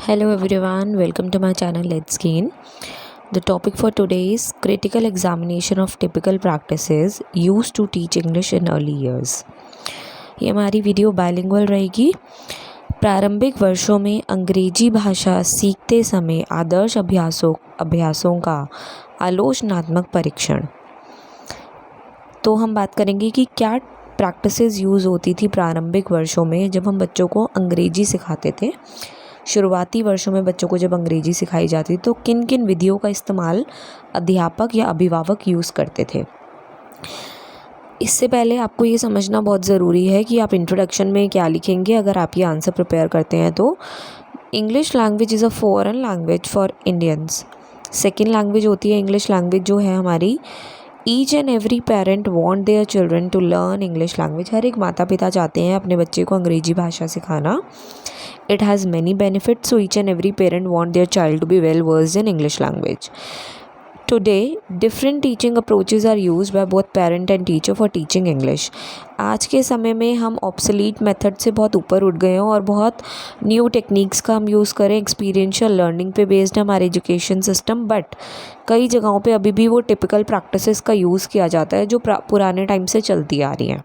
Hello everyone, welcome to my channel Let's Gain. The topic for today is critical examination of typical practices used to teach English in early years. ये हमारी video bilingual रहेगी। प्रारंभिक वर्षों में अंग्रेजी भाषा सीखते समय आदर्श अभ्यासों का आलोचनात्मक परीक्षण। तो हम बात करेंगे कि क्या प्रैक्टिसेस यूज़ होती थी प्रारंभिक वर्षों में जब हम बच्चों को अंग्रेजी सिखाते थे। शुरुआती वर्षों में बच्चों को जब अंग्रेजी सिखाई जाती तो किन किन विधियों का इस्तेमाल अध्यापक या अभिभावक यूज़ करते थे। इससे पहले आपको ये समझना बहुत ज़रूरी है कि आप इंट्रोडक्शन में क्या लिखेंगे अगर आप ये आंसर प्रिपेयर करते हैं। तो English language is a foreign language for Indians. Second language होती है इंग्लिश लैंग्वेज जो है हमारी। Each and every parent want their children to learn English language. हर एक माता पिता चाहते हैं अपने बच्चे को अंग्रेजी भाषा सिखाना। It has many benefits, so each and every parent want their child to be well versed in English language. Today, different teaching approaches are used by both parent and teacher for teaching English. आज के समय में हम obsolete method से बहुत ऊपर उठ गए हैं और बहुत न्यू टेक्निक्स का हम यूज़ करें। एक्सपीरियंशियल लर्निंग पे बेस्ड है हमारे एजुकेशन सिस्टम, बट कई जगहों पे अभी भी वो टिपिकल प्रैक्टिसेस का यूज़ किया जाता है जो पुराने टाइम से चलती आ रही हैं।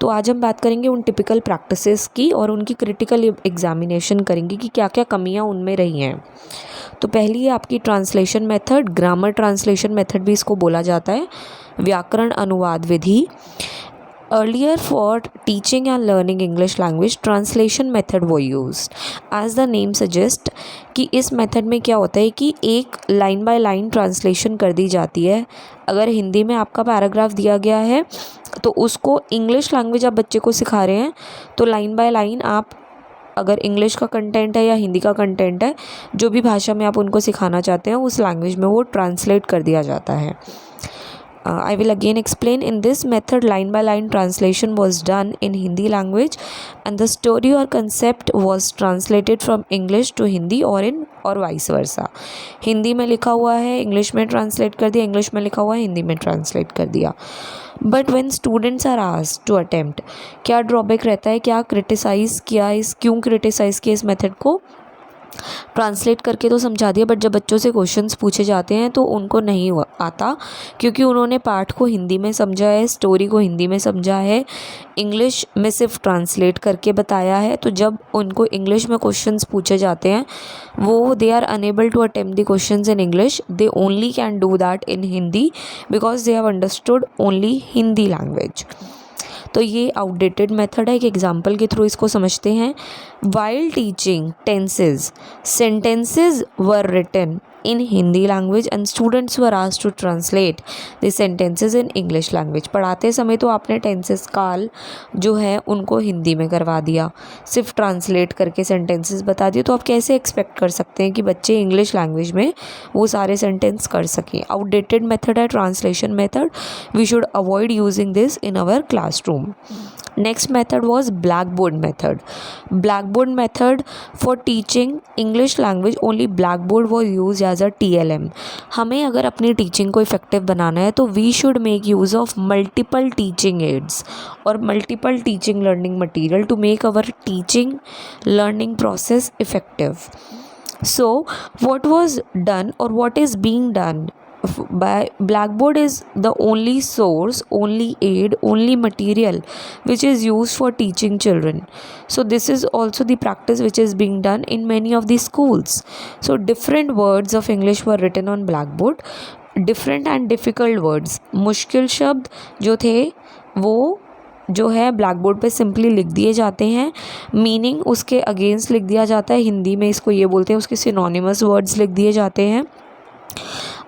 तो आज हम बात करेंगे उन टिपिकल प्रैक्टिसेस की और उनकी क्रिटिकल एग्जामिनेशन करेंगे कि क्या क्या कमियां उनमें रही हैं। तो पहली है आपकी translation method. Grammar translation method भी इसको बोला जाता है। व्याकरण अनुवाद विधि। Earlier for teaching and learning English language, translation method were used. As the name suggests कि इस मेथड में क्या होता है कि एक लाइन बाय लाइन ट्रांसलेशन कर दी जाती है। अगर हिंदी में आपका पैराग्राफ दिया गया है तो उसको इंग्लिश लैंग्वेज आप बच्चे को सिखा रहे हैं तो लाइन बाय लाइन आप, अगर इंग्लिश का कंटेंट है या हिंदी का कंटेंट है, जो भी भाषा में आप उनको सिखाना चाहते हैं उस लैंग्वेज में वो ट्रांसलेट कर दिया जाता है। I will again explain. In this method, line by line translation was done in Hindi language and the story or concept was translated from English to Hindi or vice versa. Hindi में लिखा हुआ है English में translate कर दिया, English में लिखा हुआ है हिंदी में ट्रांसलेट कर दिया। But when students are asked to attempt, क्या ड्रॉबैक रहता है, क्या क्रिटिसाइज़ किया, क्यों क्रिटिसाइज़ किया इस मेथड को। ट्रांसलेट करके तो समझा दिया बट जब बच्चों से क्वेश्चंस पूछे जाते हैं तो उनको नहीं आता, क्योंकि उन्होंने पाठ को हिंदी में समझा है, स्टोरी को हिंदी में समझा है, इंग्लिश में सिर्फ ट्रांसलेट करके बताया है। तो जब उनको इंग्लिश में क्वेश्चंस पूछे जाते हैं वो they are unable to attempt the questions in English. They only can do that in Hindi because they have understood only Hindi language. तो ये आउटडेटेड मेथड है। एक एग्जांपल के थ्रू इसको समझते हैं। While teaching tenses, sentences were written in Hindi language and students were asked to translate the sentences in English language. पढ़ाते समय तो आपने टेंसेस काल जो है उनको हिंदी में करवा दिया, सिर्फ ट्रांसलेट करके सेंटेंसेस बता दिए, तो आप कैसे एक्सपेक्ट कर सकते हैं कि बच्चे इंग्लिश लैंग्वेज में वो सारे सेंटेंस कर सकें। आउटडेटेड मेथड है translation method. We should avoid using this in our classroom. Next method was blackboard method. Blackboard method for teaching English language, only blackboard was used as a TLM. हमें अगर अपनी teaching को effective बनाना है तो we should make use of multiple teaching aids और multiple teaching learning material to make our teaching learning process effective. So what was done or what is being done by Blackboard is the only source, only aid, only material which is used for teaching children. So this is also the practice which is being done in many of the schools. So different words of English were written on Blackboard, different and difficult words. मुश्किल शब्द जो थे वो जो है black board पे simply लिख दिए जाते हैं, मीनिंग उसके अगेंस्ट लिख दिया जाता है। हिंदी में इसको ये बोलते हैं, उसके सिनोनिमस वर्ड्स लिख दिए जाते हैं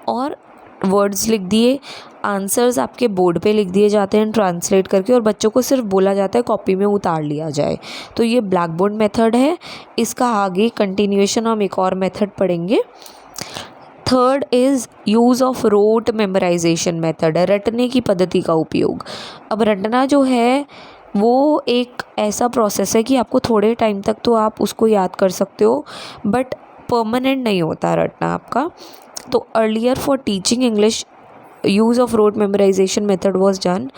और वर्ड्स लिख दिए, आंसर्स आपके बोर्ड पे लिख दिए जाते हैं ट्रांसलेट करके और बच्चों को सिर्फ बोला जाता है कॉपी में उतार लिया जाए। तो ये ब्लैक बोर्ड मेथड है। इसका आगे कंटिन्यूएशन हम एक और मेथड पढ़ेंगे। Third is use of rote memorization method है, रटने की पद्धति का उपयोग। अब रटना जो है वो एक ऐसा प्रोसेस है कि आपको थोड़े टाइम तक तो आप उसको याद कर सकते हो बट परमानेंट नहीं होता रटना आपका। तो earlier for teaching English use of rote memorization method was done.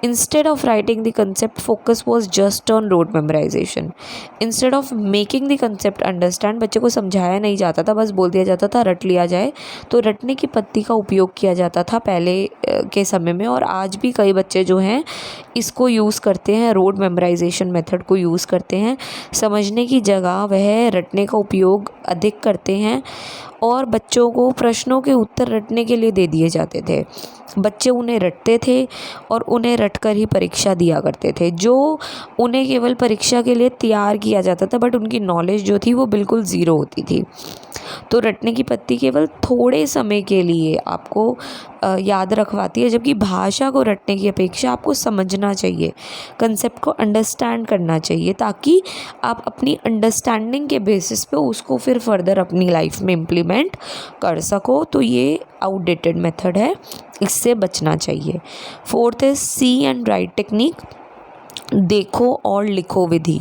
Instead of writing the concept, focus was just on rote memorization. Instead of making the concept understand, बच्चे को समझाया नहीं जाता था, बस बोल दिया जाता था रट लिया जाए। तो रटने की पत्ती का उपयोग किया जाता था पहले के समय में, और आज भी कई बच्चे जो हैं इसको यूज़ करते हैं, रोट मेमोराइजेशन मेथड को यूज़ करते हैं। समझने की जगह वह रटने का उपयोग अधिक करते हैं, और बच्चों को प्रश्नों के उत्तर रटने के लिए दे दिए जाते थे। बच्चे उन्हें रटते थे और उन्हें रटकर ही परीक्षा दिया करते थे, जो उन्हें केवल परीक्षा के लिए तैयार किया जाता था, बट उनकी नॉलेज जो थी वो बिल्कुल ज़ीरो होती थी। तो रटने की पत्ती केवल थोड़े समय के लिए आपको याद रखवाती है, जबकि भाषा को रटने की अपेक्षा आपको समझना चाहिए, कंसेप्ट को अंडरस्टैंड करना चाहिए, ताकि आप अपनी अंडरस्टैंडिंग के बेसिस पे उसको फिर फर्दर अपनी लाइफ में इम्प्लीमेंट कर सको। तो ये आउटडेटेड मेथड है, इससे बचना चाहिए। Fourth is see and write technique, देखो और लिखो विधि।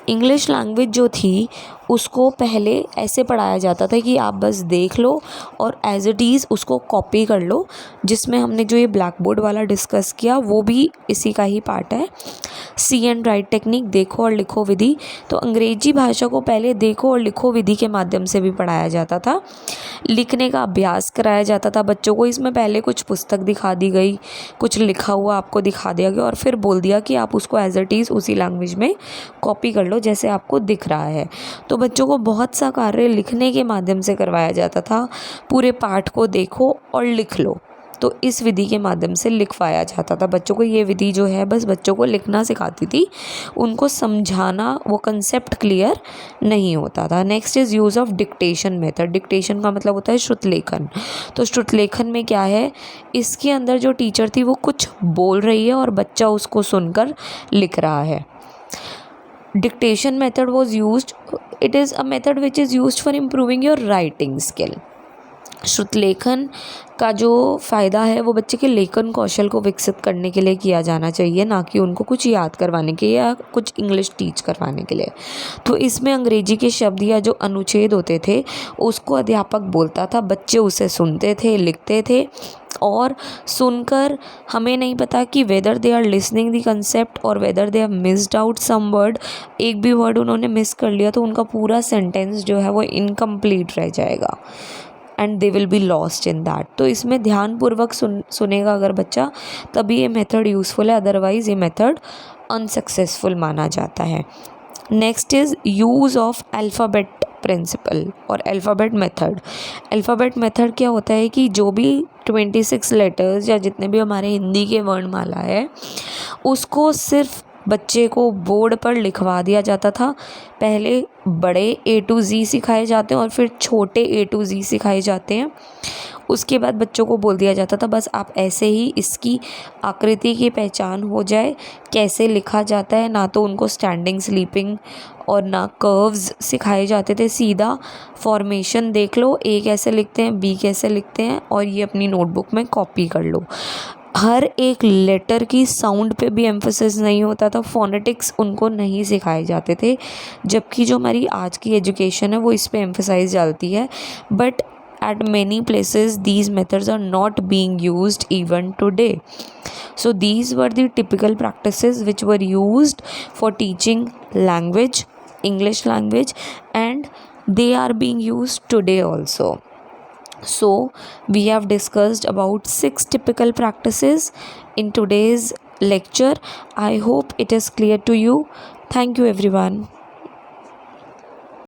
इंग्लिश लैंग्वेज जो थी उसको पहले ऐसे पढ़ाया जाता था कि आप बस देख लो और एज इट इज़ उसको कॉपी कर लो, जिसमें हमने जो ये ब्लैक बोर्ड वाला डिस्कस किया वो भी इसी का ही पार्ट है। सी एंड राइट टेक्निक, देखो और लिखो विधि। तो अंग्रेजी भाषा को पहले देखो और लिखो विधि के माध्यम से भी पढ़ाया जाता था, लिखने का अभ्यास कराया जाता था बच्चों को। इसमें पहले कुछ पुस्तक दिखा दी गई, कुछ लिखा हुआ आपको दिखा दिया गया, और फिर बोल दिया कि आप उसको एज इट इज़ उसी लैंग्वेज में कॉपी कर लो जैसे आपको दिख रहा है। तो बच्चों को बहुत सा कार्य लिखने के माध्यम से करवाया जाता था, पूरे पाठ को देखो और लिख लो। तो इस विधि के माध्यम से लिखवाया जाता था बच्चों को। ये विधि जो है बस बच्चों को लिखना सिखाती थी, उनको समझाना, वो कंसेप्ट क्लियर नहीं होता था। Next is use of dictation method. Dictation का मतलब होता है श्रुतलेखन। तो श्रुतलेखन में क्या है, इसके अंदर जो टीचर थी वो कुछ बोल रही है और बच्चा उसको सुनकर लिख रहा है। Dictation method was used, it is a method which is used for improving your writing skill. श्रुतलेखन का जो फ़ायदा है वो बच्चे के लेखन कौशल को विकसित करने के लिए किया जाना चाहिए, ना कि उनको कुछ याद करवाने के या कुछ इंग्लिश टीच करवाने के लिए। तो इसमें अंग्रेजी के शब्द या जो अनुच्छेद होते थे उसको अध्यापक बोलता था, बच्चे उसे सुनते थे, लिखते थे, और सुनकर हमें नहीं पता कि whether they are listening the concept और whether they have missed out some word. एक भी वर्ड उन्होंने मिस कर लिया तो उनका पूरा सेंटेंस जो है वो इनकम्प्लीट रह जाएगा, and they will be lost in that. तो इसमें ध्यानपूर्वक सुनेगा अगर बच्चा, तभी ये मेथड यूज़फुल है, अदरवाइज़ ये मेथड अनसक्सेसफुल माना जाता है। Next is use of alphabet principle और अल्फ़ाबेट मेथड। अल्फ़ाबेट मेथड क्या होता है कि जो भी 26 लेटर्स या जितने भी हमारे हिंदी के वर्णमाला है उसको सिर्फ बच्चे को बोर्ड पर लिखवा दिया जाता था। पहले बड़े A to Z सिखाए जाते हैं और फिर छोटे A to Z सिखाए जाते हैं। उसके बाद बच्चों को बोल दिया जाता था बस आप ऐसे ही इसकी आकृति की पहचान हो जाए, कैसे लिखा जाता है। ना तो उनको स्टैंडिंग, स्लीपिंग और ना कर्व्स सिखाए जाते थे, सीधा फॉर्मेशन देख लो, A कैसे लिखते हैं, B कैसे लिखते हैं, और ये अपनी नोटबुक में कॉपी कर लो। हर एक लेटर की साउंड पे भी एम्फेसिस नहीं होता था, फोनेटिक्स उनको नहीं सिखाए जाते थे, जबकि जो हमारी आज की एजुकेशन है वो इस पे एम्फेसाइज डालती है। But at many places these methods are not being used even today. So these were the typical practices which were used for teaching language, English language, and they are being used today also. So we have discussed about 6 typical practices in today's lecture. I hope it is clear to you. Thank you everyone.